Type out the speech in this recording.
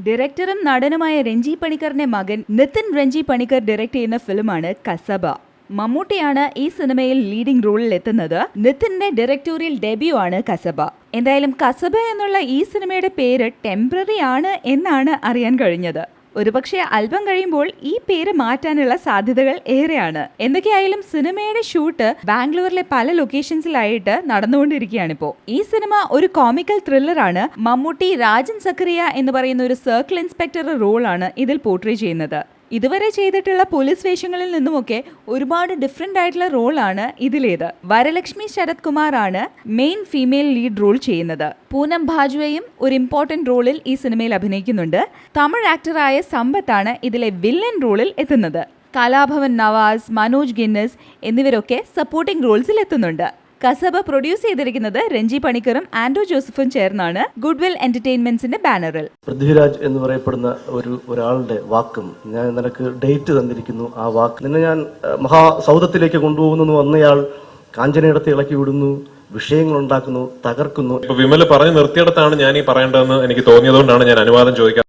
ഡയറക്ടറും നടനുമായ രഞ്ജി പണിക്കറിന്റെ മകൻ നിതിൻ രഞ്ജി പണിക്കർ ഡയറക്ട് ചെയ്യുന്ന ഫിലിമാണ് കസബ. മമ്മൂട്ടിയാണ് ഈ സിനിമയിൽ ലീഡിംഗ് റോളിൽ എത്തുന്നത്. നിതിന്റെ ഡയറക്ടോറിയൽ ഡെബ്യൂ ആണ് കസബ. എന്തായാലും കസബ എന്നുള്ള ഈ സിനിമയുടെ പേര് ടെമ്പററി ആണ് എന്നാണ് അറിയാൻ കഴിഞ്ഞത്. ഒരുപക്ഷെ അല്പം കഴിയുമ്പോൾ ഈ പേര് മാറ്റാനുള്ള സാധ്യതകൾ ഏറെയാണ്. എന്തൊക്കെയായാലും സിനിമയുടെ ഷൂട്ട് ബാംഗ്ലൂരിലെ പല ലൊക്കേഷൻസിലായിട്ട് നടന്നുകൊണ്ടിരിക്കുകയാണിപ്പോ. ഈ സിനിമ ഒരു കോമിക്കൽ ത്രില്ലറാണ്. മമ്മൂട്ടി രാജൻ സക്കറിയ എന്ന് പറയുന്ന ഒരു സർക്കിൾ ഇൻസ്പെക്ടർ റോളാണ് ഇതിൽ പോർട്രേ ചെയ്യുന്നത്. ഇതുവരെ ചെയ്തിട്ടുള്ള പോലീസ് വേഷങ്ങളിൽ നിന്നുമൊക്കെ ഒരുപാട് ഡിഫറെന്റ് ആയിട്ടുള്ള റോളാണ് ഇതിലേത്. വരലക്ഷ്മി ശരത് കുമാർ ആണ് മെയിൻ ഫീമെയിൽ ലീഡ് റോൾ ചെയ്യുന്നത്. പൂനം ബാജ്വയും ഒരു ഇമ്പോർട്ടന്റ് റോളിൽ ഈ സിനിമയിൽ അഭിനയിക്കുന്നുണ്ട്. തമിഴ് ആക്ടറായ സമ്പത്താണ് ഇതിലെ വില്ലൻ റോളിൽ എത്തുന്നത്. കലാഭവൻ നവാസ്, മനോജ് ഗിന്നസ് എന്നിവരൊക്കെ സപ്പോർട്ടിംഗ് റോൾസിൽ എത്തുന്നുണ്ട്. കസബ പ്രൊഡ്യൂസ് ചെയ്തിരിക്കുന്നത് രഞ്ജി പണിക്കറും ആൻഡോ ജോസഫും ചേർന്നാണ് ഗുഡ്വിൽ എന്റർടൈൻമെന്റ്സിന്റെ ബാനറിൽ. പൃഥ്വിരാജ് എന്ന് പറയപ്പെടുന്ന ഒരാളുടെ വാക്കും ഞാൻ നിനക്ക് ഡേറ്റ് തന്നിരിക്കുന്നു, ആ വാക്ക് നിന്നെ ഞാൻ മഹാസൗധത്തിലേക്ക് കൊണ്ടുപോകുന്നു വന്നയാൾ കാഞ്ചനയിടത്ത് ഇളക്കി വിടുന്നു, വിഷയങ്ങൾ ഉണ്ടാക്കുന്നു, തകർക്കുന്നു. വിമല് പറഞ്ഞു നിർത്തിയിടത്താണ് ഞാൻ ഈ പറയേണ്ടതെന്ന് എനിക്ക് തോന്നിയതുകൊണ്ടാണ് ഞാൻ അനുവാദം ചോദിക്കാൻ